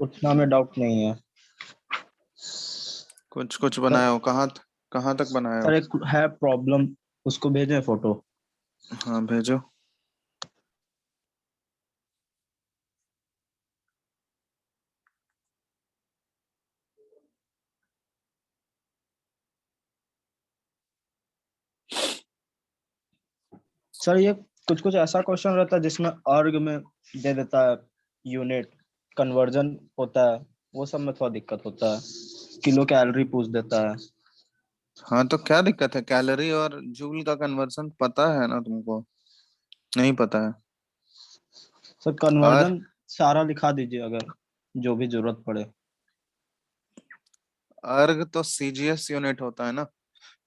उतना में डाउट नहीं है कुछ कुछ सर। बनाया हो, कहाँ तक बनाया सर हो? एक है प्रॉब्लम, उसको भेजें फोटो। हाँ भेजो। सर ये कुछ कुछ ऐसा क्वेश्चन रहता है जिसमें अर्ग में दे देता है यूनिट, कन्वर्जन होता है, वो सब में थोड़ा दिक्कत होता है। किलो कैलोरी पूछ देता है। हाँ तो क्या दिक्कत है, कैलोरी और जूल का कन्वर्जन पता है ना तुमको? नहीं पता है? सर और कन्वर्जन सारा लिखा दीजिए अगर जो भी जरूरत पड़े। अर्ग तो सीजीएस यूनिट होता है ना,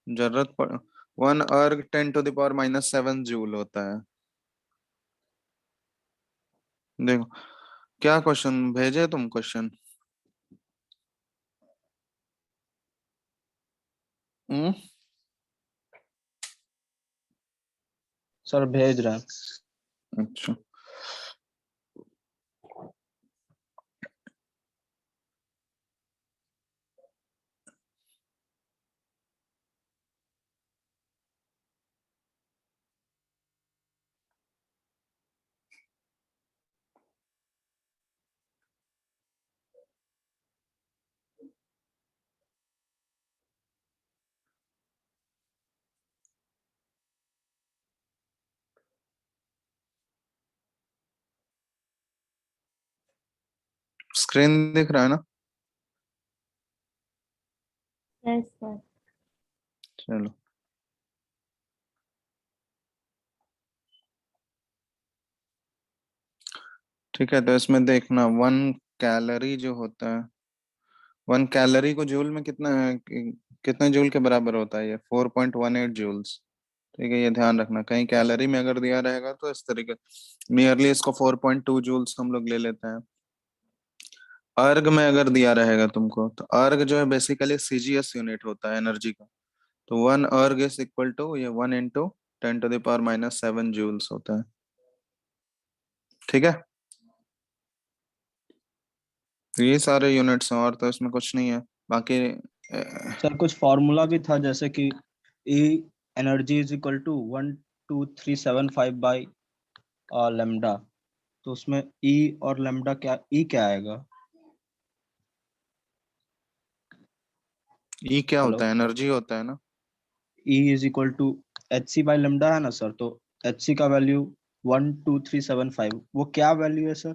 जरूरत पड़ 1 अर्ग 10⁻⁻7 जूल होता है। देखो क्या क्वेश्चन भेजे तुम, क्वेश्चन। हम्म। सर भेज रहे हैं। अच्छा। स्क्रीन दिख रहा है ना? Yes sir. चलो ठीक है, तो इसमें देखना 1 कैलोरी जो होता है, 1 कैलोरी को जूल में कितना है, कितने जूल के बराबर होता है? ये 4.18 जूल्स। ठीक है, ये ध्यान रखना, कहीं कैलोरी में अगर दिया रहेगा तो इस तरीके नियरली इसको 4.2 जूल्स हम लोग ले लेते हैं। अर्ग में अगर दिया रहेगा तुमको, तो अर्ग जो है बेसिकली सीजीएस यूनिट होता है एनर्जी का। तो 1 अर्ग इज इक्वल टू ये 1 × 10⁻⁷ जूल्स होता है। ठीक है, तो ये सारे यूनिट्स हैं और तो इसमें कुछ नहीं है बाकी। सर कुछ फॉर्मूला भी था जैसे कि E energy is equal to 12375 by lambda. तो उसमें ई और लेमडा क्या, ई क्या आएगा? ई क्या हेलो। होता है? एनर्जी होता है ना। E is equal to H C by lambda है ना सर, तो एच सी का वैल्यू 12375, वो क्या वैल्यू है सर?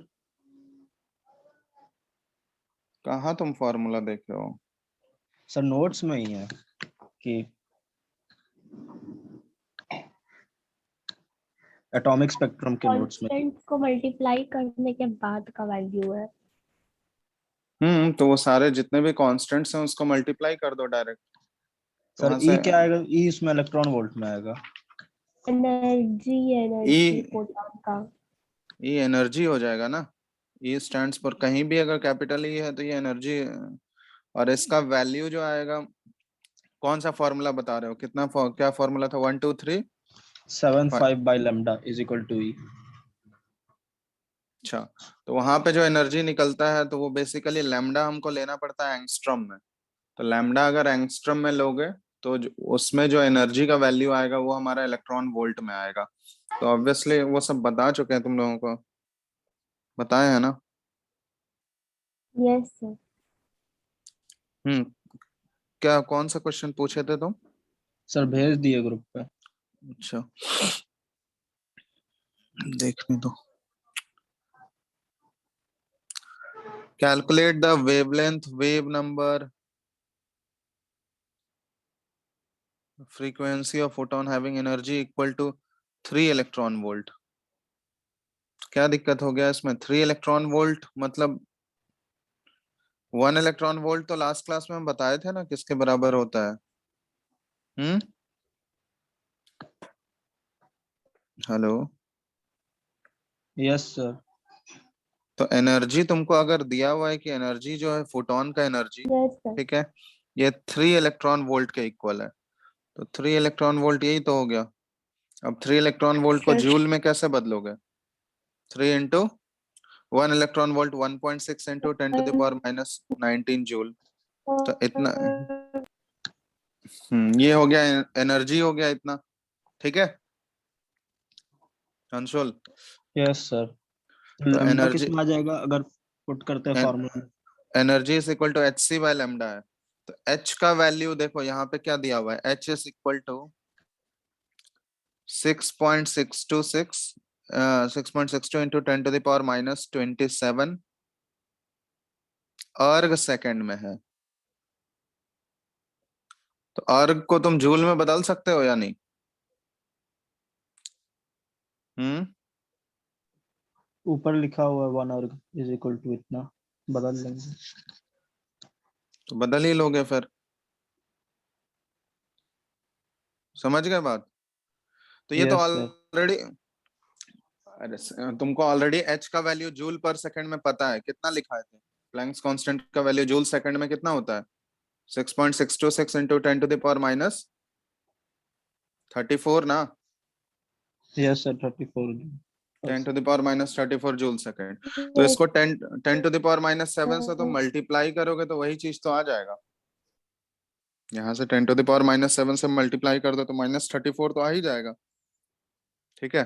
कहाँ तुम फॉर्मूला देख रहे हो? सर नोट्स में ही है कि एटॉमिक स्पेक्ट्रम के नोट्स में। कांस्टेंट को मल्टीप्लाई करने के बाद का वैल्यू है। तो वो सारे जितने भी कांस्टेंट्स हैं उसको मल्टीप्लाई कर दो डायरेक्ट, तो सर वहां ई से क्या आएगा? ई इसमें इलेक्ट्रॉन वोल्ट में आएगा। एनर्जी ई एनर्जी फोटॉन का। ई एनर्जी हो जाएगा ना। ई स्टैंड्स पर कहीं भी अगर कैपिटल ई है तो ये एनर्जी। और इसका वैल्यू जो आएगा, कौन सा फॉर्मूला बता रहे हो, क्या फॉर्मूला था? 1 2 3 5। 75 by lambda is equal to E. अच्छा, तो वहां पे जो एनर्जी निकलता है तो वो बेसिकली लैम्डा हमको लेना पड़ता है एंगस्ट्रॉम में। तो लैम्डा अगर एंगस्ट्रॉम में लोगे तो उसमें जो एनर्जी का वैल्यू आएगा वो हमारा इलेक्ट्रॉन वोल्ट में आएगा। तो ऑब्वियसली वो सब बता चुके हैं तुम लोगों को, बताए हैं ना? Yes sir. हम्म। क्या कौन सा क्वेश्चन पूछे थे तुम? सर भेज दिए ग्रुप पे। अच्छा, देखने दो। Calculate the wavelength wave number frequency of photon having energy equal to 3 electron volt. क्या दिक्कत हो गया इसमें? 3 इलेक्ट्रॉन वोल्ट मतलब 1 इलेक्ट्रॉन वोल्ट तो लास्ट क्लास में हम बताए थे ना किसके बराबर होता है। हम्म। हेलो। Yes sir. तो एनर्जी तुमको अगर दिया हुआ है कि एनर्जी जो है फोटोन का एनर्जी, यस सर। ठीक है, ये 3 इलेक्ट्रॉन वोल्ट के इक्वल है। तो 3 इलेक्ट्रॉन वोल्ट यही तो हो गया। अब 3 इलेक्ट्रॉन वोल्ट को सर जूल में कैसे बदलोगे? 3 into 1 electron volt 1.6 into 10 to the power minus 19 joule. तो इतना ये हो गया, एनर्जी हो गया इतना, ठीक है अंशुल? Yes sir. तो लैम्डा एनर्जी, कितना आ जाएगा अगर पुट करते हैं formula? Energy is equal to H c by lambda है। तो एच का वैल्यू देखो यहाँ पे क्या दिया हुआ है, H is equal to 6.626 6.62 into 10 to the power minus 27 अर्ग सेकंड में है। तो अर्ग को तुम जूल में बदल सकते हो या नहीं? ऊपर लिखा हुआ है 1 अर्ग इज इक्वल टू इतना, बदल लेंगे। तो बदल ही लोगे फिर, समझ गए बात? तो ये तो यस सर। ऑलरेडी, अरे तुमको ऑलरेडी एच का वैल्यू जूल पर सेकंड में पता है, कितना लिखा है? प्लैंक्स कांस्टेंट का वैल्यू जूल सेकंड में कितना होता है? 6.626 into 10 to the power minus 34 ना। Yes sir 34। 10 to the power minus 34 joule second. तो इसको 10 to the power minus 7 से तुम मल्टीप्लाई करोगे तो वही चीज तो आ जाएगा। यहाँ से 10 to the power minus 7 से मल्टीप्लाई कर दो तो -34 तो आ ही जाएगा, ठीक है?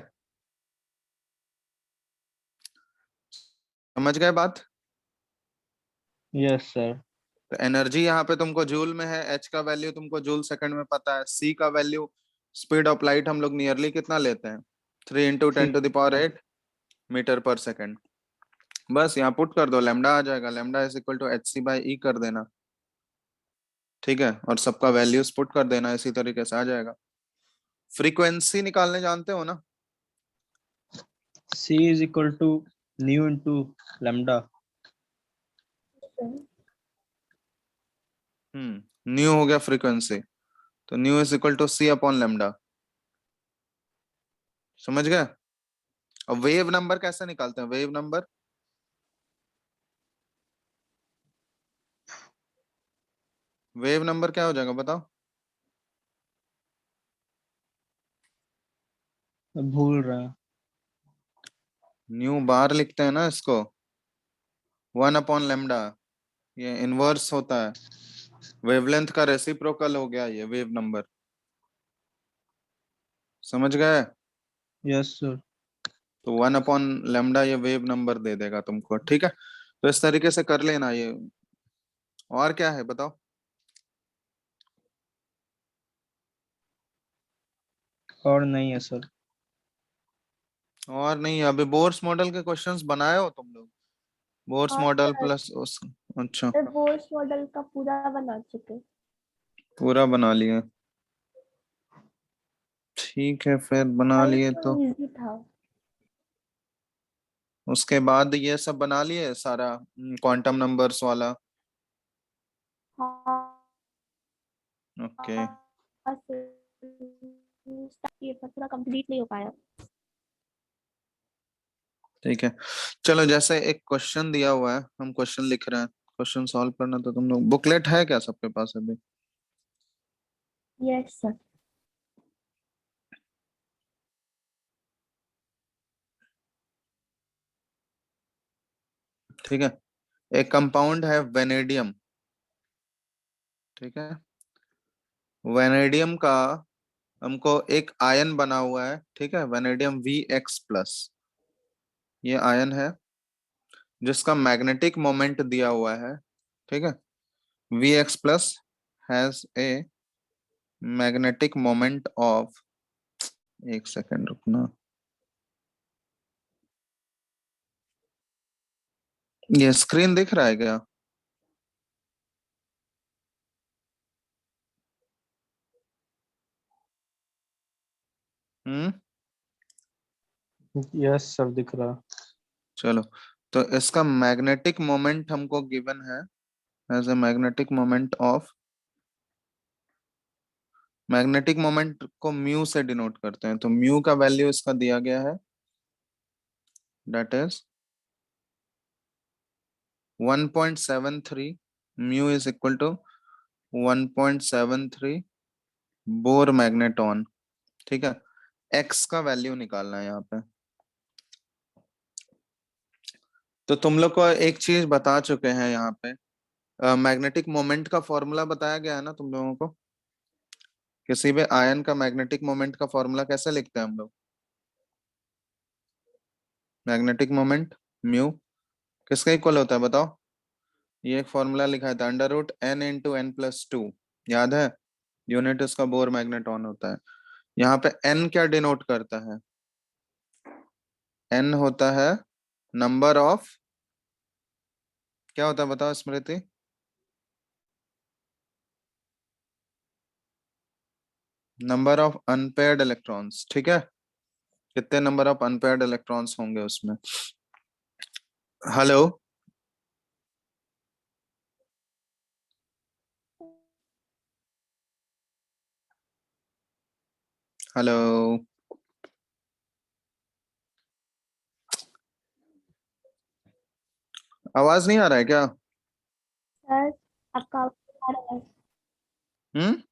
समझ गए बात? Yes sir. तो एनर्जी यहाँ पे तुमको जूल में है, एच का वैल्यू तुमको जूल सेकंड में पता है, सी का वैल्यू, स्पीड ऑफ लाइट हम लोग नियरली कितना लेते हैं? 3 into 10 to the power 8 metre per second. बस यहाँ पुट कर दो, लैम्डा आ जाएगा, lambda is equal to H C by E कर देना, ठीक है? और सबका वैल्यूज पुट कर देना, इसी तरीके से आ जाएगा। फ्रीक्वेंसी निकालने जानते हो ना? C is equal to nu into lambda। Nu हो गया फ्रीक्वेंसी, तो nu is equal to C upon lambda, समझ गए? अब वेव नंबर कैसे निकालते हैं? वेव नंबर, वेव नंबर क्या हो जाएगा बताओ? भूल रहा है। न्यू बार लिखते हैं ना इसको, 1 अपॉन लैम्डा, ये इनवर्स होता है, वेवलेंथ का रेसिप्रोकल हो गया ये वेव नंबर, समझ गए? Yes sir. तो 1 अपॉन लैम्डा ये वेव नंबर दे देगा तुमको, ठीक है? तो इस तरीके से कर लेना ये। और क्या है बताओ? और नहीं है सर। और नहीं, अभी बोर्स मॉडल के क्वेश्चंस बनाए हो तुम लोग? बोर्स हाँ मॉडल सर, प्लस उस, अच्छा बोर्स मॉडल का पूरा बना चुके। पूरा बना लिए, ठीक है फिर बना लिए तो इजी था। उसके बाद ये सब बना लिए सारा, क्वांटम नंबर्स वाला, हाँ ओके ये पर पूरा कंप्लीट नहीं हो पाया। ठीक है। चलो जैसे एक क्वेश्चन दिया हुआ है, हम क्वेश्चन लिख रहे हैं, क्वेश्चन सॉल्व करना, तो तुम लोग बुकलेट है क्या सबके पास अभी? Yes sir. ठीक है, एक कंपाउंड है वेनेडियम, ठीक है? वेनेडियम का हमको एक आयन बना हुआ है, ठीक है? वेनेडियम VX+, ये आयन है जिसका मैग्नेटिक मोमेंट दिया हुआ है, ठीक है? VX+ has a magnetic moment of, एक सेकेंड रुकना, ये स्क्रीन दिख रहा है क्या? हम्म, यस सर दिख रहा। चलो, तो इसका मैग्नेटिक मोमेंट हमको गिवन है as a magnetic moment of, magnetic moment को म्यू से डिनोट करते हैं, तो म्यू का वैल्यू इसका दिया गया है, that is 1.73, mu is equal to 1.73 Bohr magneton, ठीक है? एक्स का वैल्यू निकालना है यहाँ पे, तो तुम लोग को एक चीज बता चुके हैं यहाँ पे, मैग्नेटिक मोमेंट का फॉर्मूला बताया गया है ना तुम लोगों को। किसी भी आयन का मैग्नेटिक मोमेंट का फॉर्मूला कैसे लिखते हैं हम लोग? मैग्नेटिक मोमेंट म्यू किसका इक्वल होता है बताओ? ये एक फॉर्मूला लिखा था, √n × n+2, याद है? यूनिट इसका बोर मैग्नेटॉन होता है। यहाँ पे n क्या डिनोट करता है? n होता है नंबर ऑफ, क्या होता है बताओ स्मृति? नंबर ऑफ अनपेयर्ड इलेक्ट्रॉन्स, ठीक है? कितने नंबर ऑफ अनपेयर्ड इलेक्ट्रॉन्स होंगे उसमें? हेलो, हेलो, आवाज नहीं आ रहा है क्या? सर आपका आवाज आ रहा है। हम्म,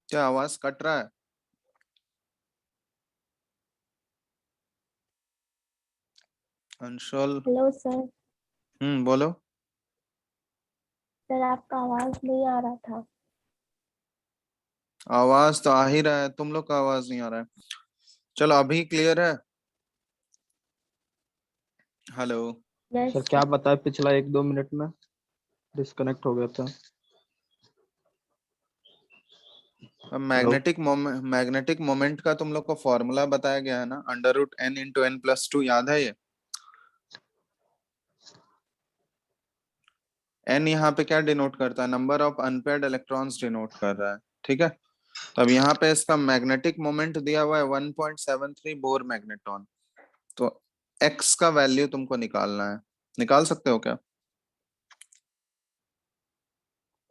क्या आवाज कट रहा है? Anshul, hello sir. बोलो। सर आपका आवाज नहीं आ रहा था। आवाज तो आ ही रहा है, तुम लोग का आवाज नहीं आ रहा है। चलो अभी क्लियर है? हेलो। सर यस क्या सर। बताए, पिछला 1-2 मिनट में डिस्कनेक्ट हो गया था। अब हेलो। मैग्नेटिक मोमेंट का तुम लोग को फॉर्मूला बताया गया है ना, √n × n+2, याद है ये? n यहाँ पे क्या डिनोट करता है? Number of unpaired electrons denote कर रहा है, ठीक है? तो अब यहाँ पे इसका मैग्नेटिक मोमेंट दिया हुआ है 1.73 बोर मैग्नेटॉन। तो x का वैल्यू तुमको निकालना है, निकाल सकते हो क्या?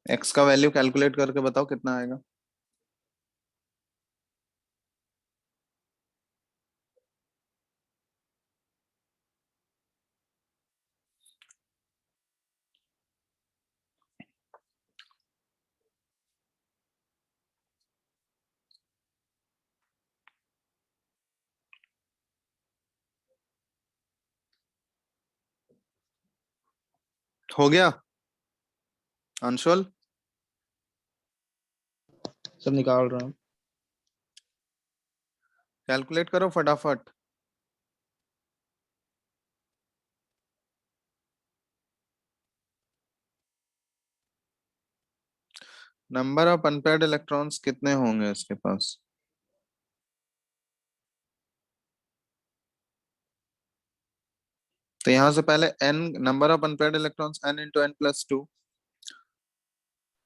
x का वैल्यू कैलकुलेट करके बताओ कितना आएगा। हो गया अंशुल? सर निकाल रहा हूँ। कैलकुलेट करो फटाफट। नंबर ऑफ अनपेयर्ड इलेक्ट्रॉन्स कितने होंगे इसके पास? तो यहां से पहले n, number of unpaired electrons n × n+2।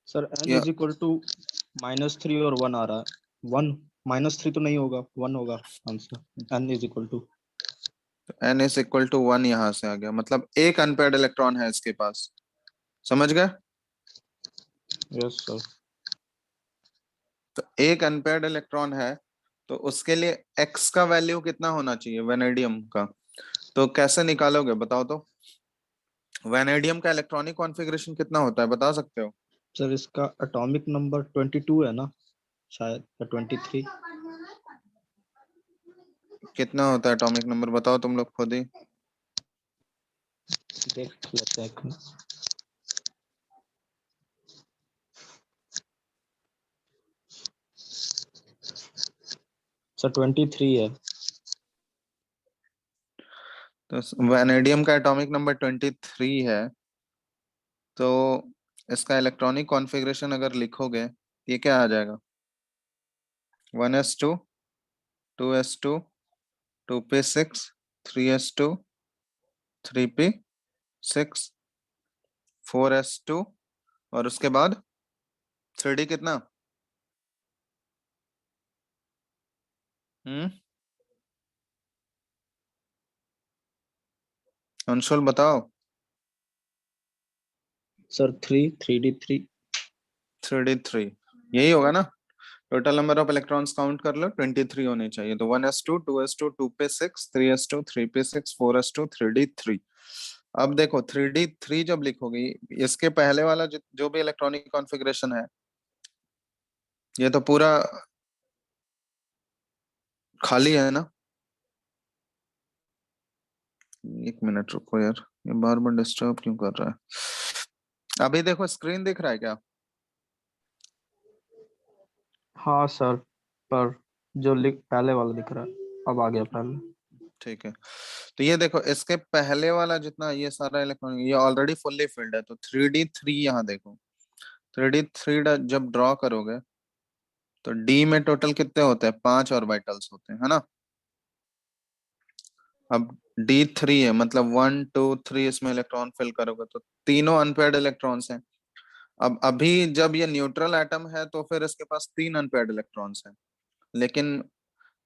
Sir n या -3 और 1 आ रहा है। 1 -3 तो नहीं होगा, 1 होगा आंसर। n n = 1 यहां से आ गया, मतलब एक अनपेयर्ड इलेक्ट्रॉन है इसके पास। समझ गए? Yes sir. तो एक अनपेयर्ड इलेक्ट्रॉन है, तो उसके लिए x का वैल्यू कितना होना चाहिए वेनेडियम का? तो कैसे निकालोगे बताओ तो? वेनेडियम का इलेक्ट्रॉनिक कॉन्फ़िगरेशन कितना होता है बता सकते हो? सर इसका एटॉमिक नंबर 22 है ना, शायद, या 23। कितना होता है एटॉमिक नंबर बताओ तुम लोग खुद ही। देख लेते हैं एक मिनट। सर 23 है। तो वेनेडियम का एटॉमिक नंबर 23 है, तो इसका इलेक्ट्रॉनिक कॉन्फ़िगरेशन अगर लिखोगे ये क्या आ जाएगा? 1s2, 2s2, 2p6, 3s2, 3p6, 4s2, और उसके बाद 3d कितना? हम्म, अंशुल बताओ। Sir 3d3। 3d3 यही होगा ना? Total number of electrons count कर लो, 23 होने चाहिए। तो 1s2, 2s2, 2p6, 3s2, 3p6, 4s2, 3d3। अब देखो 3d3 जब लिखोगे, इसके पहले वाला जो भी इलेक्ट्रॉनिक कॉन्फ़िगरेशन है, ये तो पूरा खाली है ना? एक मिनट रुको यार, ये बार बार डिस्टर्ब क्यों कर रहा है? अभी देखो स्क्रीन दिख रहा है क्या? हाँ सर, पर जो लिख पहले वाला दिख रहा है, अब आ गया पहले। ठीक है, तो ये देखो इसके पहले वाला जितना ये सारा इलेक्ट्रॉन ये ऑलरेडी फुल्ली फिल्ड है, तो 3D3 यहाँ देखो, 3D3 जब ड्रॉ करोगे तो डी में टोटल कितने होते हैं? 5 ऑर्बिटल्स होते हैं, है ना? अब D3 है, मतलब 1 2 3 इसमें इलेक्ट्रॉन फिल करोगे तो तीनों अनपेयर्ड इलेक्ट्रॉन्स हैं। अब अभी जब ये न्यूट्रल एटम है तो फिर इसके पास 3 अनपेयर्ड इलेक्ट्रॉन्स हैं, लेकिन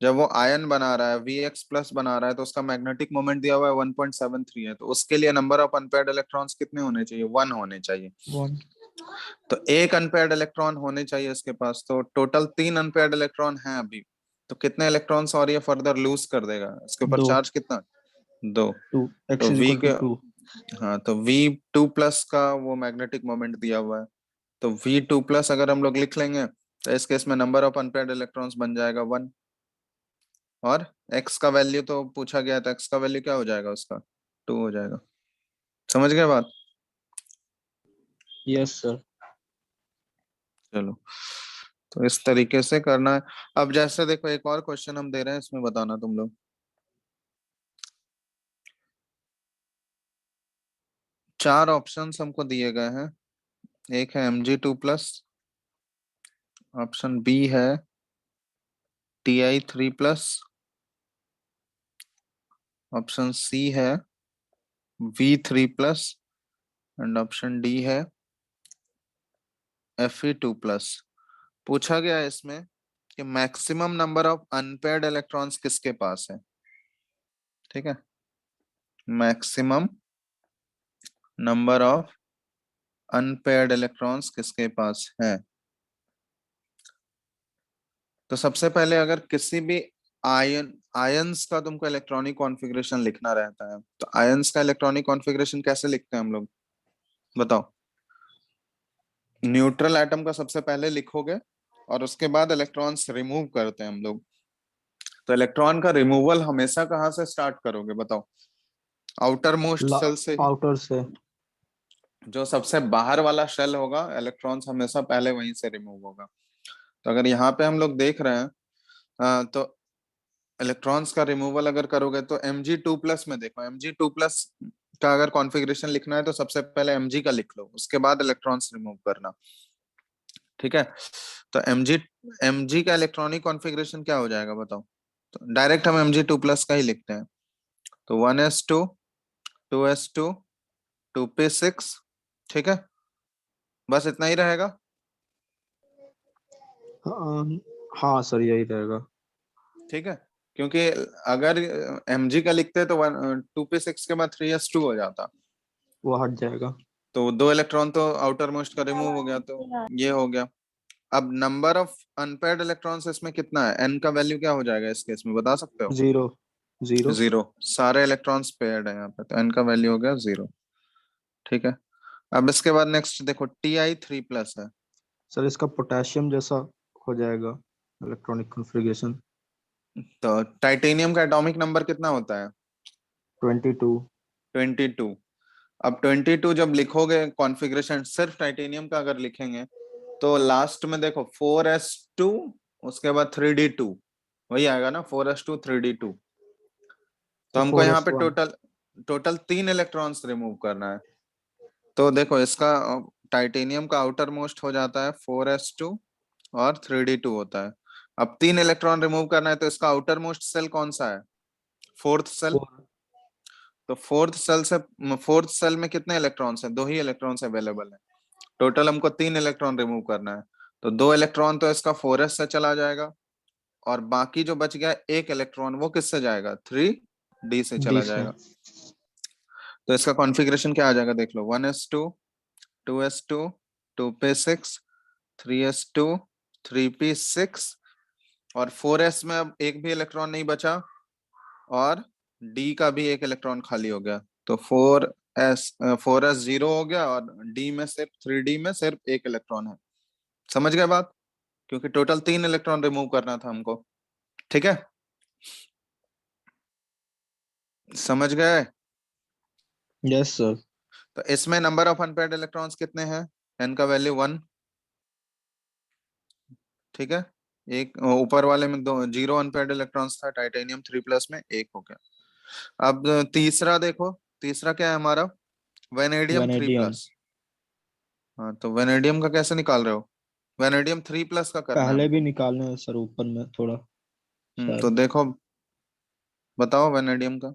जब वो आयन बना रहा है, Vx प्लस बना रहा है, तो उसका मैग्नेटिक मोमेंट दिया हुआ है 1.73 है, तो उसके लिए नंबर ऑफ अनपेयर्ड इलेक्ट्रॉन्स कितने होने चाहिए? 1 होने चाहिए। 1। तो एक अनपेयर्ड इलेक्ट्रॉन होने चाहिए इसके पास, तो टोटल 3 अनपेयर्ड इलेक्ट्रॉन हैं अभी। तो कितने इलेक्ट्रॉन्स और ये फर्दर लूज कर देगा? इसके ऊपर 2। चार्ज कितना? 2। 2 तो x is V equal to k 2। हाँ, तो V2 प्लस का वो मैग्नेटिक मोमेंट दिया हुआ है, तो V2 प्लस अगर हम लोग लिख लेंगे तो इस केस में नंबर ऑफ अनपेयर्ड इलेक्ट्रॉन्स बन जाएगा 1। और x का वैल्यू तो पूछा गया था, x का वैल्यू क्या हो जाएगा उसका? 2 हो जाएगा। समझ गए बात? Yes sir. चलो, तो इस तरीके से करना है। अब जैसे देखो एक और क्वेश्चन हम दे रहे हैं, इसमें बताना तुम लोग। 4 ऑप्शंस हमको दिए गए हैं। एक है Mg2+, ऑप्शन बी है Ti3+, ऑप्शन सी है V3+, एंड ऑप्शन डी है Fe2+। पूछा गया है इसमें कि maximum number of unpaired electrons किसके पास है। ठीक है, maximum number of unpaired electrons किसके पास है। तो सबसे पहले अगर किसी भी आयंस का तुमको इलेक्ट्रॉनिक कॉन्फ़िगरेशन लिखना रहता है, तो आयंस का इलेक्ट्रॉनिक कॉन्फ़िगरेशन कैसे लिखते हैं हम लोग? बताओ। न्यूट्रल एटम का सबसे पहले लिखोगे और उसके बाद इलेक्ट्रॉन्स रिमूव करते हैं हम लोग। तो इलेक्ट्रॉन का रिमूवल हमेशा कहाँ से स्टार्ट करोगे बताओ? आउटर मोस्ट सेल से ही। आउटर से। जो सबसे बाहर वाला शेल होगा, इलेक्ट्रॉन्स हमेशा पहले वहीं से रिमूव होगा। तो अगर यहाँ पे हम लोग देख रहे हैं तो इलेक्ट्रॉन्स का रिमूवल अगर करोगे तो Mg2+ में देखो, Mg2+ का अगर कॉन्फ़िगरेशन लिखना है तो सबसे पहले Mg का लिख लो, उसके बाद इलेक्ट्रॉन्स रिमूव करना। ठीक है, तो Mg का इलेक्ट्रॉनिक कॉन्फ़िगरेशन क्या हो जाएगा बताओ? तो डायरेक्ट हम Mg2+ का ही लिखते हैं, तो 1s2 2s2 2p6। ठीक है, बस इतना ही रहेगा। हाँ, हाँ सर यही रहेगा। ठीक है, क्योंकि अगर Mg का लिखते तो 2p6 के बाद 3s2 हो जाता, वो हट जाएगा। तो 2 इलेक्ट्रॉन तो आउटर मोस्ट का रिमूव हो गया, तो ये हो गया। अब नंबर ऑफ अनपेयर्ड इलेक्ट्रॉन्स इसमें कितना है? n का वैल्यू क्या हो जाएगा इस केस में, बता सकते हो? 0। 0। 0। सारे इलेक्ट्रॉन्स पेयर्ड है यहाँ पे, तो n का वैल्यू हो गया 0। ठीक है, अब इसके बाद नेक्स्ट देखो Ti3+ है। सर इसका पोटेशियम जैसा हो जाएगा इलेक्ट्रॉनिक कॉन्फ़िगरेशन। तो टाइटेनियम का एटॉमिक नंबर कितना होता है? 22। 22। अब 22 जब लिखोगे कॉन्फ़िगरेशन सिर्फ टाइटेनियम का अगर लिखेंगे तो लास्ट में देखो 4s2 उसके बाद 3d2, वही आएगा ना, 4s2 3d2। तो तो हमको यहाँ पे 4s1। टोटल 3 इलेक्ट्रॉन्स रिमूव करना है। तो देखो इसका टाइटेनियम का आउटर मोस्ट हो जाता है 4s2 और 3d2 होता है। अब 3 इलेक्ट्रॉन रिमूव करना है, तो इसका आउटर मोस्ट सेल कौन सा है? Fourth cell. 4। तो फोर्थ सेल में कितने इलेक्ट्रॉन्स हैं? 2 ही इलेक्ट्रॉन्स अवेलेबल है। टोटल हमको 3 इलेक्ट्रॉन रिमूव करना है, तो 2 इलेक्ट्रॉन तो इसका 4s से चला जाएगा, और बाकी जो बच गया 1 इलेक्ट्रॉन वो किससे जाएगा? 3d से डी चला से। जाएगा। तो इसका कॉन्फ़िगरेशन क्या आ जाएगा देख लो, 1s2 2s2 2p6 3s2 3p6, और 4s में अब एक भी इलेक्ट्रॉन नहीं बचा, और डी का भी एक इलेक्ट्रॉन खाली हो गया, तो 4s 0 हो गया, और डी में सिर्फ 3d में सिर्फ एक इलेक्ट्रॉन है। समझ गए बात? क्योंकि टोटल 3 इलेक्ट्रॉन रिमूव करना था हमको। ठीक है, समझ गए? Yes sir. तो इसमें नंबर ऑफ अनपेयर्ड इलेक्ट्रॉन्स कितने हैं? n का वैल्यू 1, ठीक है। एक ऊपर वाले में 0 अनपेयर्ड इलेक्ट्रॉन्स था, टाइटेनियम 3+ में 1 हो गया। अब तीसरा देखो, तीसरा क्या है हमारा? Vanadium 3 vanadium plus. हाँ, तो वेनेडियम का कैसे निकाल रहे हो? वेनेडियम 3+ का करना है पहले भी हमको। निकालने हैं सर, ऊपर में थोड़ा तो शायद। देखो, बताओ वेनेडियम का।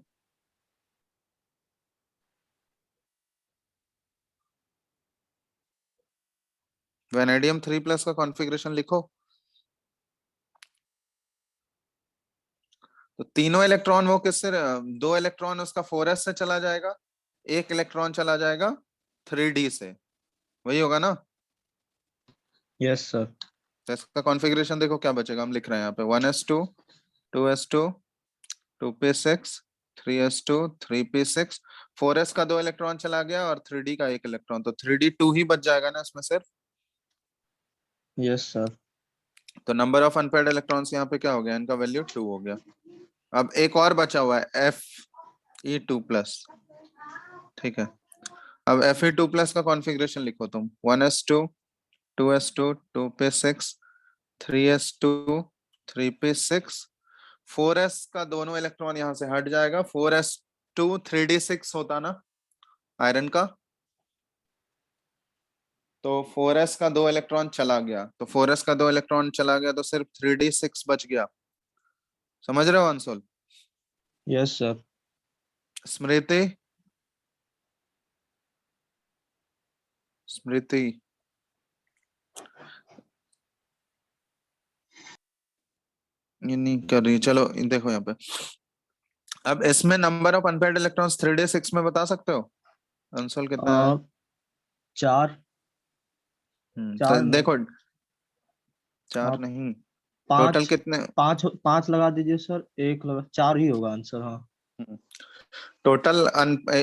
वेनेडियम 3+ का कॉन्फ़िगरेशन लिखो। तो तीनों इलेक्ट्रॉन वो किससे, 2 इलेक्ट्रॉन उसका 4s से चला जाएगा, 1 इलेक्ट्रॉन चला जाएगा 3d से, वही होगा ना? Yes sir. तो इसका कॉन्फ़िगरेशन देखो क्या बचेगा, हम लिख रहे हैं यहाँ पे 1s2 2s2 2p6 3s2 3p6, 4s का 2 इलेक्ट्रॉन चला गया और 3d का 1 इलेक्ट्रॉन, तो 3d 2 ही बच जाएगा ना इसमें सिर्फ। Yes sir. तो नंबर ऑफ अनपेयर्ड इलेक्ट्रॉन्स यहाँ पे क्या हो गया, इनका वैल्यू 2 हो गया। अब एक और बचा हुआ है Fe2+, ठीक है। अब Fe2+ का कॉन्फ़िगरेशन लिखो तुम, 1s2 2s2 2p6 3s2 3p6, 4s का दोनों इलेक्ट्रॉन यहां से हट जाएगा, 4s2 3d6 होता ना आयरन का, तो 4s का 2 इलेक्ट्रॉन चला गया, तो 4s का 2 इलेक्ट्रॉन चला गया तो सिर्फ 3d6 बच गया। समझ रहे हो अंशुल? Yes sir. स्मृति, स्मृति ये नहीं कर रही, चलो देखो यहाँ पे। अब इसमें number of unpaired electrons 3d6 में बता सकते हो अंशुल कितना है? 4 तो 4 नहीं। देखो, 4 आप नहीं, टोटल 5 कितने? 5 लगा दीजिए सर, एक लगा 4 ही होगा आंसर। हाँ। टोटल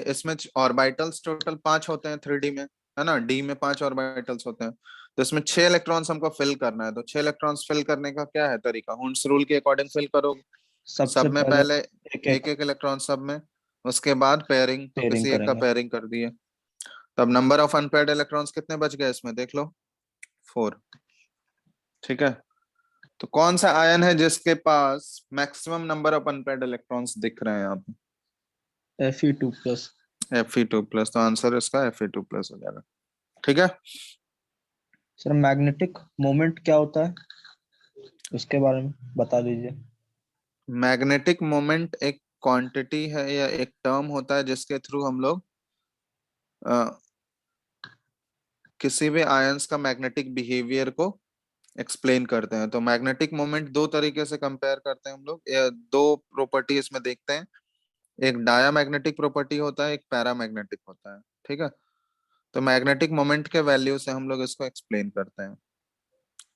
इसमें ऑर्बिटल्स टोटल 5 होते हैं 3d में, है ना? डी में 5 ऑर्बिटल्स होते हैं, तो इसमें 6 इलेक्ट्रॉन्स हमको फिल करना है। तो 6 इलेक्ट्रॉन्स फिल करने का क्या है तरीका? हुंड्स रूल के अकॉर्डिंग फिल करोगे। सबसे सब में पहले पहले एक एक एक एक इलेक्ट्रॉन सब में, उसके बाद पेयरिंग, तो पेयरिंग किसी एक का करेंगे। पेयरिंग कर दिए। तब नंबर ऑफ अनपेयर्ड इलेक्ट्रॉन्स कितने बच गए इसमें देख लो, 4, ठीक है। तो कौन सा आयन है जिसके पास maximum number of unpaired electrons दिख रहे हैं यहाँ Fe2+। पे? Fe2+, तो आंसर इसका Fe2+ हो जाएगा, ठीक है। सर मैग्नेटिक मोमेंट क्या होता है, उसके बारे में बता दीजिए। मैग्नेटिक मोमेंट एक क्वांटिटी है या एक टर्म होता है जिसके थ्रू हम लोग किसी भी आयंस का मैग्नेटिक बिहेवियर को एक्सप्लेन करते हैं। तो मैग्नेटिक मोमेंट दो तरीके से कंपेयर करते हैं हम लोग, या दो प्रॉपर्टी इसमें देखते हैं, एक डायामैग्नेटिक प्रॉपर्टी होता है, एक पैरामैग्नेटिक होता है, ठीक है। तो मैग्नेटिक मोमेंट के वैल्यू से हम लोग इसको एक्सप्लेन करते हैं।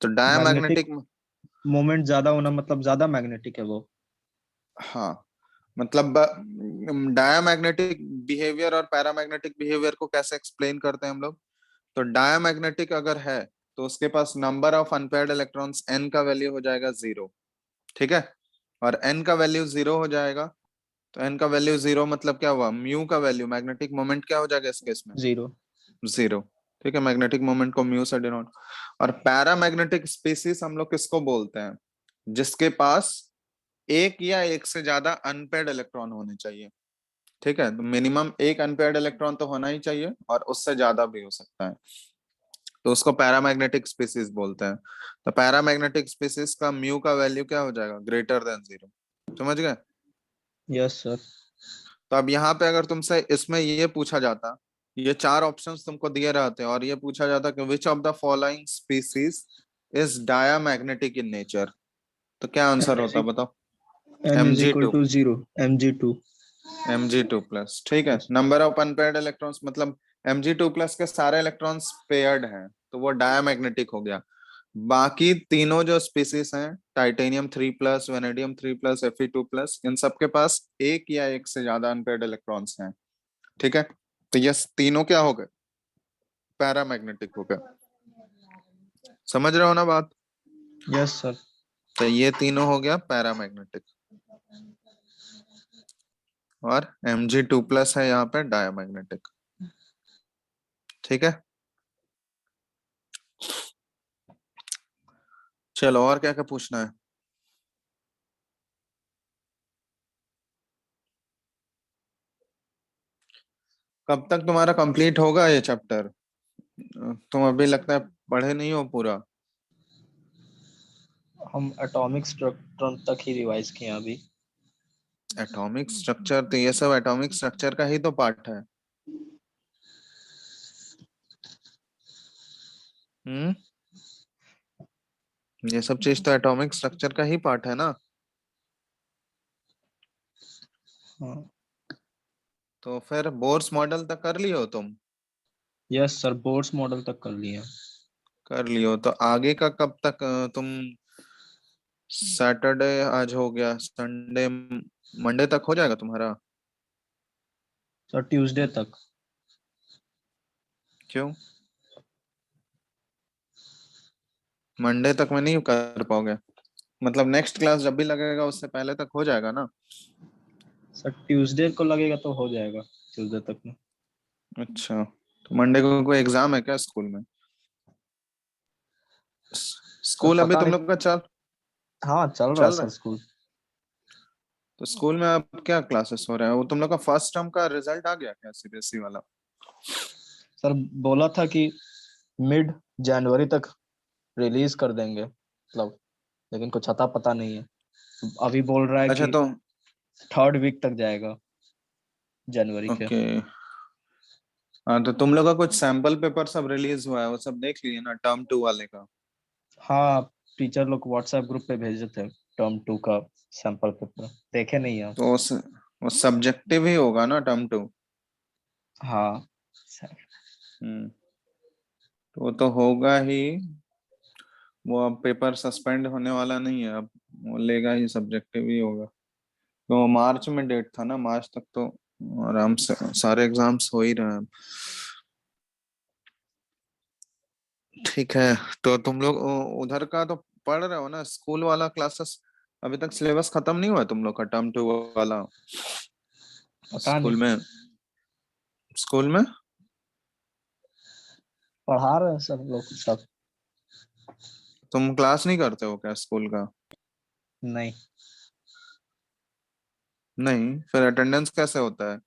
तो मैग्नेटिक डायामैग्नेटिक, मोमेंट ज्यादा होना मतलब ज्यादा मैग्नेटिक है वो। हाँ, मतलब डायामैग्नेटिक बिहेवियर और पैरामैग्नेटिक बिहेवियर को कैसे एक्सप्लेन करते हैं हम लोग? तो डायामैग्नेटिक अगर है तो उसके पास number of unpaired electrons n का वैल्यू हो जाएगा 0, ठीक है। और n का वैल्यू 0 हो जाएगा, तो n का वैल्यू 0 मतलब क्या हुआ, म्यू का वैल्यू, मैग्नेटिक मोमेंट क्या हो जाएगा इस केस में? 0। 0, ठीक है। मैग्नेटिक मोमेंट को म्यू से डिनोट। और पैरामैग्नेटिक स्पीसीज हम लोग किसको बोलते हैं? जिसके पास एक या एक से ज्यादा अनपेयर्ड इलेक्ट्रॉन होने चाहिए, ठीक है। तो मिनिमम एक अनपेयर्ड इलेक्ट्रॉन तो होना ही चाहिए और उससे ज्यादा भी हो सकता है, तो उसको पैरामैग्नेटिक स्पीसीज बोलते हैं। तो पैरामैग्नेटिक स्पीसीज का म्यू का वैल्यू क्या हो जाएगा, ग्रेटर देन 0। समझ गए? Yes sir. तो अब यहाँ पे अगर तुमसे इसमें ये पूछा जाता, ये 4 ऑप्शंस तुमको दिए रहते हैं और ये पूछा जाता कि which of the following species is diamagnetic in nature, तो क्या आंसर होता बताओ? n is equal Mg2, to 0, Mg2। Mg2+, ठीक है। नंबर ऑफ अनपेयर्ड इलेक्ट्रॉन्स मतलब Mg2+ के सारे इलेक्ट्रॉन्स पेयर्ड हैं, तो वो डायामैग्नेटिक हो गया। बाकी तीनों जो स्पीसीज हैं, टाइटेनियम 3+, वेनेडियम 3+, Fe2+, इन सबके पास एक या एक से ज्यादा अनपेयर्ड इलेक्ट्रॉन्स हैं, ठीक है। तो ये तीनों क्या हो गए, पैरामैग्नेटिक हो गए। समझ रहे हो ना बात? Yes sir. तो ये तीनों हो गया पैरामैग्नेटिक। और Mg2+ है यहाँ पे डायमैग्नेटिक। ठीक है, चलो और क्या क्या पूछना है? कब तक तुम्हारा कंप्लीट होगा ये चैप्टर? तुम अभी लगता है पढ़े नहीं हो पूरा। हम एटॉमिक स्ट्रक्चर तक ही रिवाइज किए हैं अभी। एटॉमिक स्ट्रक्चर तो ये सब एटॉमिक स्ट्रक्चर का ही तो पार्ट है। हम्म, ये सब चीज तो एटॉमिक स्ट्रक्चर का ही पार्ट है ना। हाँ। तो फिर बोर्स मॉडल तक कर लियो तुम? यस सर, बोर्ड्स मॉडल तक कर लिए हैं। कर लियो तो आगे का कब तक तुम? सैटरडे आज हो गया, संडे, मंडे तक हो जाएगा तुम्हारा? सर ट्यूसडे तक। क्यों मंडे तक में नहीं कर पाओगे? मतलब नेक्स्ट क्लास जब भी लगेगा उससे पहले तक हो जाएगा ना? सर ट्यूसडे को लगेगा तो हो जाएगा ट्यूसडे तक में। अच्छा, तो मंडे को कोई एग्जाम है क्या स्कूल में? सर स्कूल अभी पता तुम नहीं। लोग का चल हाँ चल रहा है चल रहा सर है? स्कूल। तो स्कूल में अब क्या क्लासेस हो रहे हैं? वो तुम लोग का फर्स्ट टर्म का रिजल्ट आ गया क्या, सीबीएसई वाला? सर बोला था कि मिड जनवरी तक रिलीज कर देंगे मतलब, लेकिन कुछ अता पता नहीं है। अभी बोल रहा है अच्छा कि तो थर्ड वीक तक जाएगा जनवरी के। ओके। हाँ तो तुम लोग का कुछ सैंपल पेपर सब रिलीज हुआ है, वो सब देख लिए ना, टर्म 2 वाले का? हाँ, टीचर लोग व्हाट्सएप ग्रुप पे भेजे थे टर्म 2 का सैंपल पेपर, देखे नहीं है। तो वो सब्जेक्टिव ही होगा ना टर्म 2? हाँ सर। हम्म, तो वो तो होगा ही। वो अब पेपर सस्पेंड होने वाला नहीं है, अब वो लेगा ही, सब्जेक्टिव ही होगा। तो मार्च में डेट था ना, मार्च तक तो आराम से सारे एग्जाम्स हो ही रहे हैं। ठीक है, तो तुम लोग उधर का तो पढ़ रहे हो ना, स्कूल वाला क्लासेस? अभी तक सिलेबस खत्म नहीं हुआ है तुम लोग का टर्म 2 वाला? पता स्कूल नहीं, में, स्कूल में पढ़ा रहे हैं सब लोग सब। तुम क्लास नहीं करते हो क्या स्कूल का? नहीं, नहीं, फिर अटेंडेंस कैसे होता है?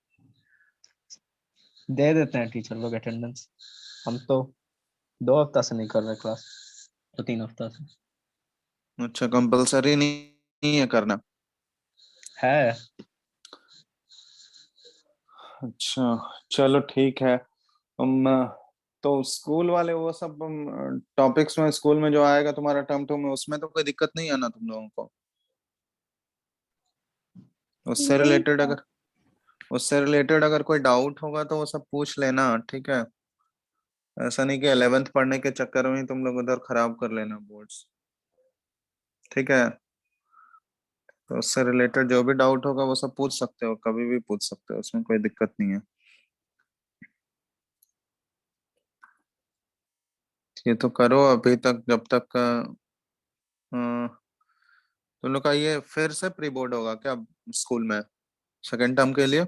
दे देते हैं टीचर लोग अटेंडेंस। हम तो 2 हफ्ता से नहीं कर रहे क्लास, तो 3 हफ्ता से अच्छा, कंपलसरी नहीं, नहीं है करना? है। अच्छा, चलो ठीक है। हम तो स्कूल वाले वो सब टॉपिक्स में स्कूल में जो आएगा तुम्हारा टर्म 2 में, उसमें तो कोई दिक्कत नहीं है ना तुम लोगों को? उससे नहीं रिलेटेड सर। अगर उससे रिलेटेड अगर कोई डाउट होगा तो वो सब पूछ लेना, ठीक है? ऐसा नहीं कि 11th पढ़ने के चक्कर में ही तुम लोग उधर खराब कर लेना बोर्ड्स। ठीक है, तो उससे रिलेटेड जो भी डाउट होगा वो सब पूछ सकते हो, कभी भी पूछ सकते हो, उसमें कोई दिक्कत नहीं है। ये तो करो अभी तक, जब तक तुम लोग का ये फिर से प्री बोर्ड होगा क्या स्कूल में, सेकेंड टर्म के लिए?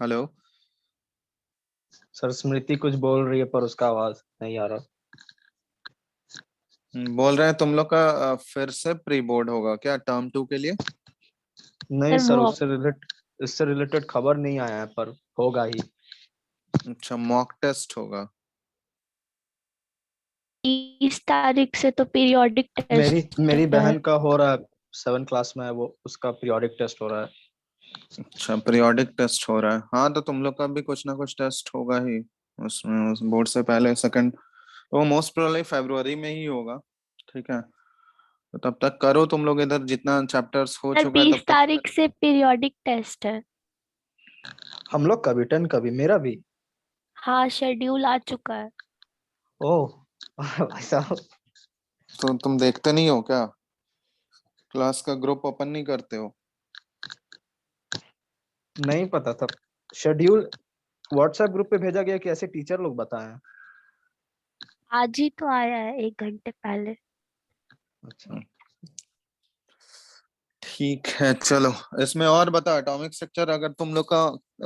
हेलो? सर स्मृति कुछ बोल रही है पर उसका आवाज नहीं आ रहा। बोल रहे हैं तुम लोग का फिर से प्री बोर्ड होगा क्या टर्म 2 के लिए? नहीं सर सर, मॉक इससे रिलेटेड खबर नहीं आया है पर होगा ही। अच्छा, मॉक टेस्ट होगा। 30 तारीख से तो पीरियोडिक मेरी टेस्ट मेरी है। बहन का हो रहा है, 7 क्लास में है वो, उसका पीरियोडिक टेस्ट हो रहा है। अच्छा, पीरियोडिक टेस्ट हो रहा है। हाँ तो तुम लोग का भी कुछ ना कुछ टेस्ट होगा ही उसमें, उस बोर्ड से पहले सेकंड, तो वो मोस्ट प्रोबेबली फरवरी में ही होगा। ठीक है, तो तब तक करो तुम लोग, इधर जितना चैप्टर्स हो सर चुका है 20 तब तक। तारीख से पीरियोडिक टेस्ट है। हम लोग का भी 10 का भी, मेरा भी। हाँ शेड्यूल आ चुका है। ओह भाई साहब। तो तुम देखते नहीं हो क्या, क्लास का ग्रुप ओपन नहीं करते हो? नहीं पता था, शेड्यूल व्हाट्सएप ग्रुप पे भेजा गया कि ऐसे टीचर लोग बताएं। आज ही तो आया है 1 घंटे पहले। अच्छा। ठीक है चलो, इसमें और बता एटॉमिक स्ट्रक्चर अगर तुम लोग का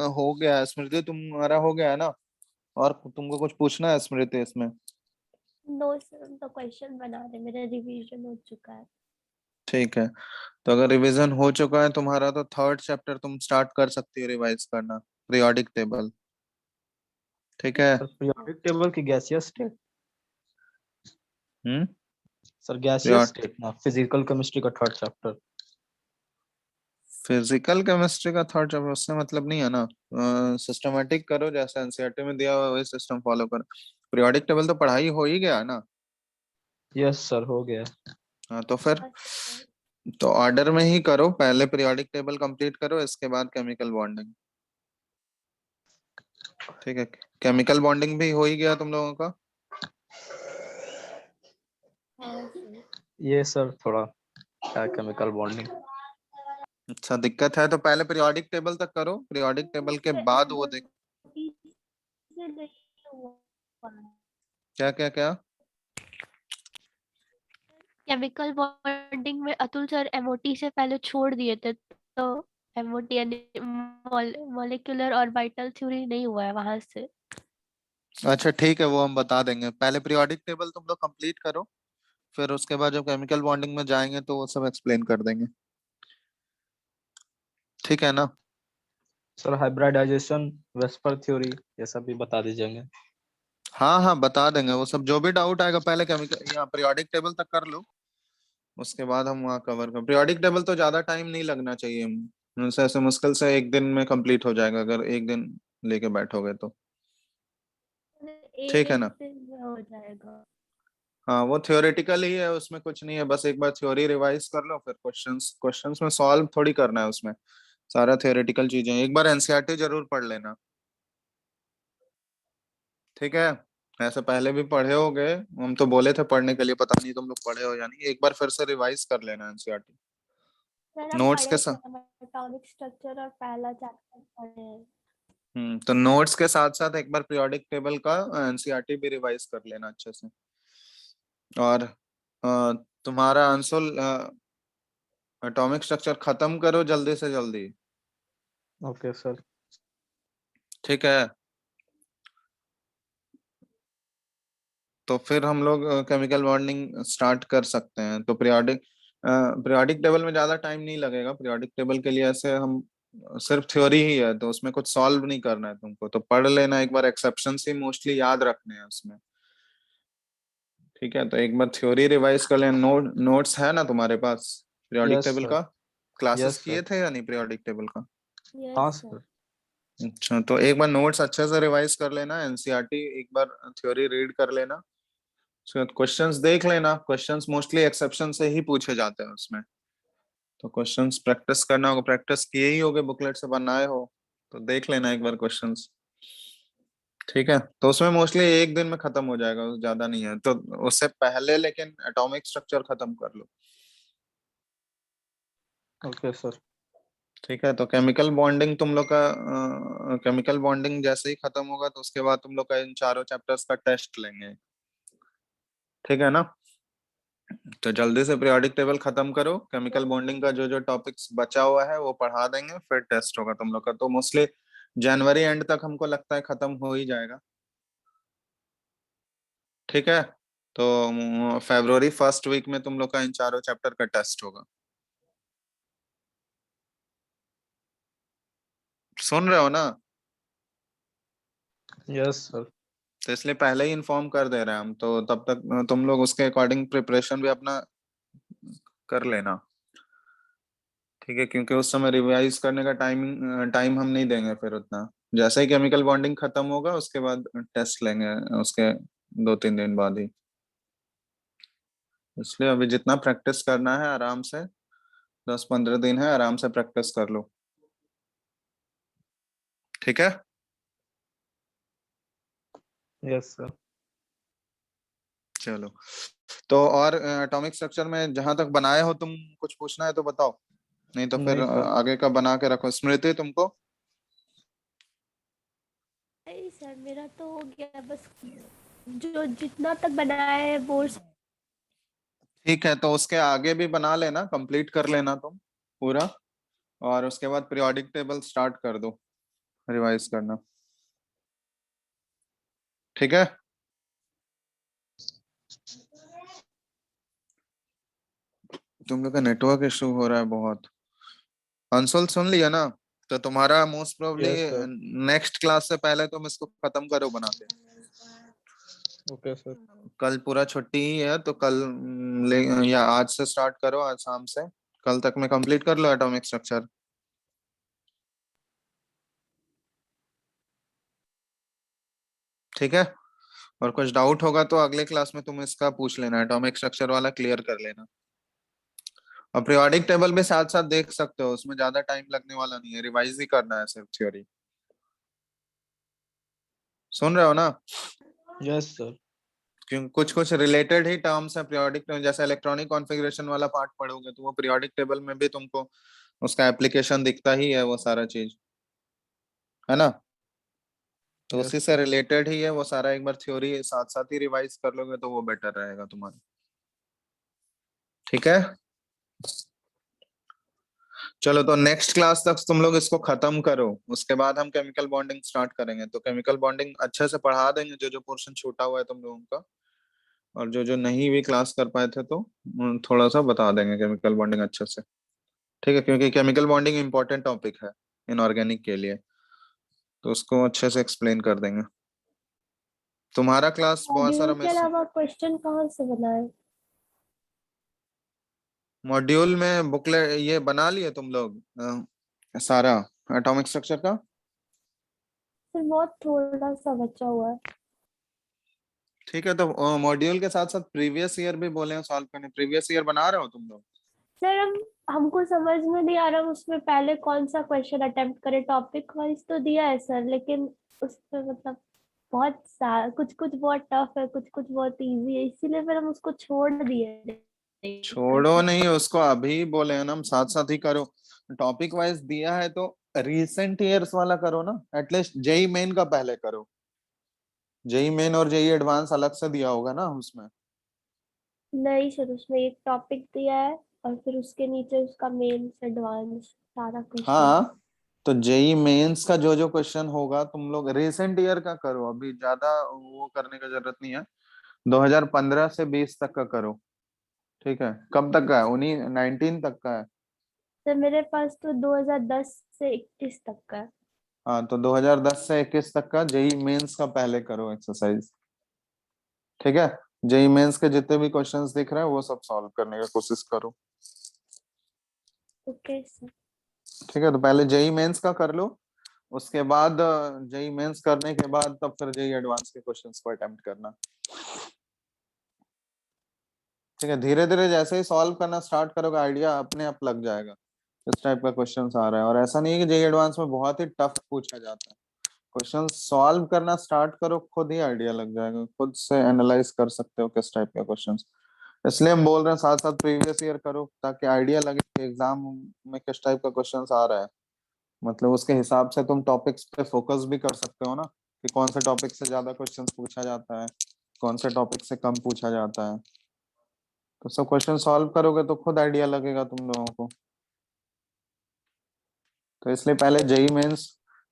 हो गया है। स्मृति तुम्हारा हो गया है ना? और तुमको कुछ पूछना है स्मृति इसमें? नो सर, तो क्वेश्चन बना रहे, मेरा रिवीजन हो चुका है। ठीक है, तो अगर रिवीजन हो चुका है तुम्हारा तो थर्ड चैप्टर तुम स्टार्ट कर सकती हो रिवाइज करना, पीरियोडिक टेबल। ठीक है। सर पीरियोडिक टेबल की गैसियस स्टेट, हम्म। सर गैसियस स्टेट ना, फिजिकल केमिस्ट्री का थर्ड चैप्टर। फिजिकल केमिस्ट्री का थर्ड चैप्टर उससे मतलब नहीं है ना। सिस्टमेटिक करो, जैसे एनसीईआरटी में दिया हुआ है वही सिस्टम फॉलो करो। पीरियोडिक टेबल तो पढ़ाई हो ही गया ना। यस सर, हो गया। हाँ तो फिर अच्छा, तो ऑर्डर में ही करो, पहले पीरियोडिक टेबल कंप्लीट करो, इसके बाद केमिकल बॉन्डिंग। ठीक है, केमिकल बॉन्डिंग भी हो ही गया तुम लोगों का। हाँ सर। ये सर थोड़ा है केमिकल बॉन्डिंग। अच्छा दिक्कत है तो पहले पीरियोडिक टेबल तक करो, पीरियोडिक टेबल के बाद वो देख। एमओटी से नहीं हुआ। क्या क्या क्या? केमिकल बॉन्डिंग में अतुल सर एमओटी से पहले छोड़ दिए थे, तो एमओटी यानी मॉलिक्यूलर ऑर्बिटल थ्योरी नहीं हुआ है वहां से। अच्छा ठीक है, वो हम बता देंगे। पहले पीरियोडिक टेबल तुम लोग कंप्लीट करो, फिर उसके बाद जब केमिकल बॉन्डिंग में जाएंगे तो वो सब एक्सप्लेन कर देंगे। ठीक है ना? सर हाइब्रिडाइजेशन, वेस्पर थ्योरी, ये सब भी बता दीजिएंगे। हाँ हाँ बता देंगे वो सब, जो भी डाउट आएगा पहले केमिकल यहाँ पीरियोडिक टेबल तक कर लो, उसके बाद हम वहाँ कवर कर। पीरियोडिक टेबल तो ज्यादा टाइम नहीं लगना चाहिए, उनसे ऐसे मुश्किल से एक दिन में कंप्लीट हो जाएगा अगर एक दिन लेके बैठोगे तो। ठीक है एक ना? दिन में हो जाएगा। हाँ वो थ्योरेटिकल ही है, उसमें कुछ नहीं है, बस एक बार थ्योरी रिवाइज कर लो, फिर क्वेश्चंस क्वेश्चंस में सॉल्व थोड़ी करना है उसमें, सारा थ्योरेटिकल चीजें। एक बार एनसीईआरटी जरूर पढ़ लेना। ठीक है, ऐसे पहले भी पढ़े होगे, हम तो बोले थे पढ़ने के लिए, पता नहीं तुम लोग पढ़े हो या नहीं, एक बार फिर से रिवाइज कर लेना एनसीईआरटी सर अब नोट्स के पढ़े थे, साथ। हम एटॉमिक स्ट्रक्चर और पहला चैप्टर पढ़े हैं। तो नोट्स के साथ साथ एक बार पीरियोडिक टेबल का एनसीईआरटी भी रिवाइज कर लेना अच्छे से। और तुम्हारा आंसर एटॉमिक स्ट्रक्चर खत्म करो जल्दी से जल्दी। Okay sir. ठीक है, तो फिर हम लोग केमिकल बॉन्डिंग स्टार्ट कर सकते हैं। तो पीरियोडिक टेबल में ज्यादा टाइम नहीं लगेगा, पीरियोडिक टेबल के लिए ऐसे हम सिर्फ थ्योरी ही है, तो उसमें कुछ सॉल्व नहीं करना है तुमको, तो पढ़ लेना एक बार, एक्सेप्शंस ही मोस्टली याद रखने हैं उसमें। ठीक है, तो एक बार थ्योरी रिवाइज कर लेना। नोट्स है ना तुम्हारे पास पीरियोडिक यस टेबल सर। का? क्लासेस यस किए सर। थे या नहीं पीरियोडिक टेबल का? हाँ यस सर। सर। अच्छा, तो एक बार नोट्स अच्छे से रिवाइज कर लेना, एनसीईआरटी एक बार थ्योरी रीड कर लेना, उसके बाद क्वेश्चंस देख लेना। क्वेश्चंस मोस्टली एक्सेप्शन से ही पूछे जाते हैं उसमें, तो क्वेश्चंस प्रैक्टिस करना होगा, प्रैक्टिस किए ही होगे, बुकलेट से बनाए हो तो देख लेना एक बार क्वेश्चंस। ठीक है, तो उसमें मोस्टली एक दिन में खत्म हो जाएगा, ज्यादा नहीं है, तो उससे पहले लेकिन एटॉमिक स्ट्रक्चर खत्म कर लो। Okay sir. ठीक है, तो केमिकल बॉन्डिंग तुम लोग का केमिकल बॉन्डिंग जैसे ही खत्म होगा तो उसके बाद तुम लोग का इन चारों चैप्टर्स का टेस्ट लेंगे। ठीक है ना? तो जल्दी से पीरियोडिक टेबल खत्म करो, केमिकल बॉन्डिंग का जो जो टॉपिक्स बचा हुआ है वो पढ़ा देंगे, फिर टेस्ट होगा तुम लोग का, तो मोस्टली जनवरी एंड तक हमको लगता है खत्म हो ही जाएगा। ठीक है, तो फरवरी फर्स्ट वीक में तुम लोग का इन चारों चैप्टर का टेस्ट होगा। सुन रहे हो ना? Yes sir. तो इसलिए पहले ही इन्फॉर्म कर दे रहे हैं हम, तो तब तक तुम लोग उसके अकॉर्डिंग प्रिपरेशन भी अपना कर लेना। ठीक है, क्योंकि उस समय रिवाइज करने का टाइम हम नहीं देंगे फिर उतना। जैसे ही केमिकल बॉन्डिंग खत्म होगा उसके बाद टेस्ट लेंगे, उसके 2-3 दिन बाद ही। इसलिए अभी जितना प्रैक्टिस करना है आराम से, 10-15 दिन है, आराम से प्रैक्टिस कर लो। ठीक है। Yes sir. चलो, तो और एटॉमिक स्ट्रक्चर में जहां तक बनाए हो तुम, कुछ पूछना है तो बताओ, नहीं तो फिर नहीं सर। आगे का बना के रखो। स्मृति तुमको? नहीं सर, मेरा तो हो गया बस, जो जितना तक बनाया है वो। ठीक है, तो उसके आगे भी बना लेना, कंप्लीट कर लेना तुम। पूरा, और उसके बाद पीरियोडिक टेबल स्टार्ट कर दो रिवाइज करना, ठीक है। तुम लोग का नेटवर्क इशू हो रहा है बहुत। कंसोल सुन लिया ना, तो तुम्हारा most probably yes sir. Next class से पहले तुम इसको खत्म करो बना के। Okay sir. कल पूरा छुट्टी ही है, तो कल या आज से स्टार्ट करो, आज शाम से कल तक में कंप्लीट कर लो एटॉमिक स्ट्रक्चर, ठीक है। और कुछ डाउट होगा तो अगले क्लास में तुम इसका पूछ लेना, एटॉमिक स्ट्रक्चर वाला क्लियर कर लेना। और पीरियोडिक टेबल भी साथ साथ देख सकते हो, उसमें ज्यादा टाइम लगने वाला नहीं है, रिवाइज ही करना है सिर्फ थ्योरी। सुन रहे हो ना? Yes sir. क्योंकि कुछ कुछ रिलेटेड ही टर्म्स है पीरियोडिक टेबल, जैसे इलेक्ट्रॉनिक कॉन्फ़िगरेशन वाला पार्ट पढ़ोगे तो वो पीरियोडिक टेबल में भी तुमको उसका एप्लीकेशन दिखता ही है, वो सारा चीज है ना। तो यस उसी से सर। रिलेटेड ही है वो सारा, एक बार थ्योरी साथ साथ ही रिवाइज कर लोगे तो वो बेटर रहेगा तुम्हारा, ठीक है। चलो तो नेक्स्ट क्लास तक तुम लोग इसको खत्म करो, उसके बाद हम केमिकल बॉन्डिंग स्टार्ट करेंगे। तो केमिकल बॉन्डिंग अच्छे से पढ़ा देंगे, जो जो पोर्शन छूटा हुआ है तुम लोगों का, और जो जो नहीं भी क्लास कर पाए थे तो थोड़ा सा बता देंगे केमिकल बॉन्डिंग अच्छे से, ठीक है। क्योंकि केमिकल बॉन्डिंग इंपॉर्टेंट टॉपिक है इनऑर्गेनिक के लिए, तो उसको अच्छे से एक्सप्लेन कर देंगे। तुम्हारा क्लास बहुत सारा मॉड्यूल के मिस, अलावा क्वेश्चन कहाँ से बनाए? मॉड्यूल में बुकलेट ये बना लिए तुम लोग सारा एटॉमिक स्ट्रक्चर का? फिर बहुत थोड़ा सा बचा हुआ है। ठीक है, तो मॉड्यूल के साथ साथ प्रीवियस ईयर भी बोले हैं सॉल्व करने, प्रीवियस ईयर बना रहे हो तुम लोग? सर हमको समझ में नहीं आ रहा उसमें पहले कौन सा क्वेश्चन अटेम्प्ट करें। टॉपिक वाइज तो दिया है सर, लेकिन उसमें मतलब बहुत सा कुछ कुछ बहुत टफ है, कुछ कुछ बहुत इजी है, इसीलिए फिर हम उसको छोड़ दिए नहीं छोड़ो करके। नहीं उसको, अभी बोले हैं ना हम साथ साथ ही करो। टॉपिक वाइज दिया है तो रिसेंट ईयर्स वाला करो ना, एटलीस्ट जेई मेन का पहले करो। जेई मेन और जेई एडवांस अलग से दिया होगा ना उसमें। नहीं सर, उसमें एक टॉपिक दिया है और फिर उसके नीचे उसका मेन एडवांस सारा क्वेश्चन। हाँ, तो जेई मेंस का जो जो क्वेश्चन होगा तुम लोग रिसेंट ईयर का करो, अभी ज्यादा वो करने का जरूरत नहीं है। 2015 से 20 तक का करो, ठीक है। कब तक का है? 19 तक का है। सर मेरे पास तो 2010 से 21 तक का है। हाँ, तो 2010 से 21 तक का जेई मेंस का पहले करो एक्सरसाइज, ठीक है। जेई मेंस के जितने भी क्वेश्चंस दिख रहे हैं वो सब सॉल्व करने की कोशिश करो, ओके सर। ठीक है। तो पहले जेई मेंस का कर लो, उसके बाद जेई मेंस करने के बाद तब फिर जेई एडवांस के क्वेश्चंस को अटेम्प्ट करना, ठीक है। धीरे धीरे जैसे ही सॉल्व करना स्टार्ट करोगे आइडिया अपने आप लग जाएगा इस टाइप का क्वेश्चंस आ रहा है। और ऐसा नहीं है कि जेई एडवांस में बहुत ही टफ पूछा जाता है, क्वेश्चन सॉल्व करना स्टार्ट करो खुद ही आइडिया लग जाएगा, खुद से एनालाइज कर सकते हो किस टाइप का क्वेश्चंस। इसलिए हम बोल रहे हैं साथ साथ प्रीवियस ईयर करो, ताकि आइडिया लगे कि एग्जाम में किस टाइप का क्वेश्चंस आ रहा है। मतलब उसके हिसाब से तुम टॉपिक्स पे फोकस भी कर सकते हो ना, कि कौन से टॉपिक से ज्यादा क्वेश्चंस पूछा जाता है, कौन से टॉपिक से कम पूछा जाता है। तो सब क्वेश्चन सॉल्व करोगे तो खुद आइडिया लगेगा तुम लोगों को। तो इसलिए पहले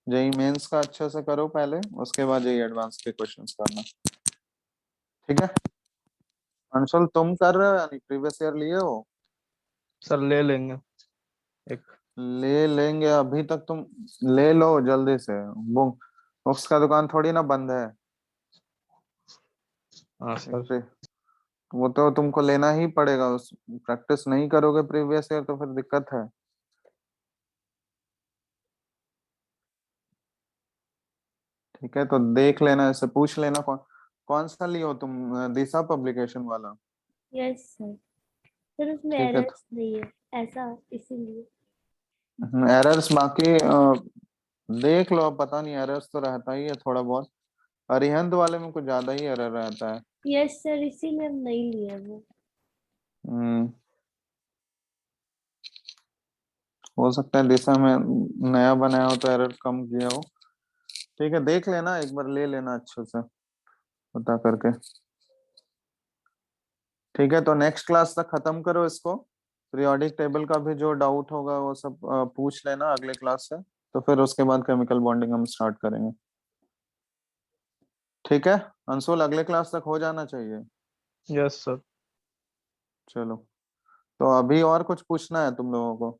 जेई मेंस का अच्छे से करो पहले, उसके बाद जेई एडवांस के क्वेश्चंस करना, ठीक है। अंशुल तुम कर रहे हो यानी प्रीवियस ईयर लिए हो? सर ले लेंगे एक। ले लेंगे, अभी तक तुम ले लो जल्दी से। बुक्स का दुकान थोड़ी ना बंद है। हाँ एक सर। वो तो तुमको लेना ही पड़ेगा, उस प्रैक्टिस नहीं करोगे प्रीवियस ईयर तो फिर दिक्कत है, ठीक है। तो देख लेना, इससे पूछ लेना कौन कौन सा लिए हो तुम, दिशा पब्लिकेशन वाला? Yes sir. सर उसमें ठीक है। एरर्स नहीं है ऐसा, इसीलिए। एरर्स बाकी देख लो, अब पता नहीं, एरर्स तो रहता ही है थोड़ा बहुत। अरिहंत वाले में कुछ ज्यादा ही एरर रहता है। यस सर, इसीलिए हम नहीं लिए वो। हम्म, हो सकता है दिशा में नया बनाया हो तो एरर कम किया हो, ठीक है। देख लेना एक बार, ले लेना अच्छे से पता करके, ठीक है। तो नेक्स्ट क्लास तक खत्म करो इसको, पीरियोडिक टेबल का भी जो डाउट होगा वो सब पूछ लेना अगले क्लास से, तो फिर उसके बाद केमिकल बॉन्डिंग हम स्टार्ट करेंगे। ठीक है अंशुल, अगले क्लास तक हो जाना चाहिए। Yes sir. चलो, तो अभी और कुछ पूछना है तुम लोगों को?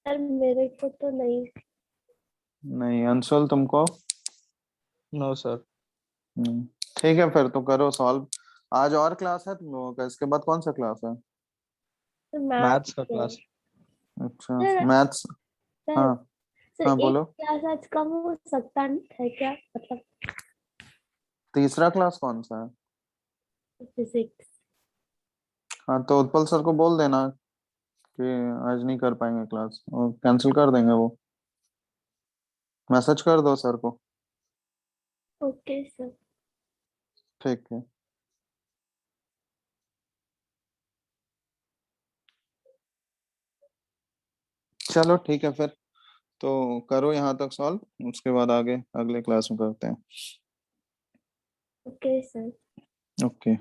सर मेरे को तो नहीं। नहीं अंशुल, तुमको? No sir. ठीक है, फिर तो करो सॉल्व। आज और क्लास है तुम लोगों का? इसके बाद कौन सा क्लास है? मैथ्स का मैथ क्लास। अच्छा, सर। मैथ्स। सर हाँ सर हाँ एक बोलो। क्लास आज कम हो सकता है क्या, मतलब तीसरा क्लास कौन सा है? फिजिक्स? हाँ तो उत्पल सर को बोल देना कि आज नहीं कर पाएंगे क्लास, और कैंसिल कर देंगे वो। मैसेज कर दो सर को। Okay sir. ठीक है। चलो ठीक है फिर, तो करो यहाँ तक सॉल्व, उसके बाद आगे अगले क्लास में करते हैं। Okay sir. ओके।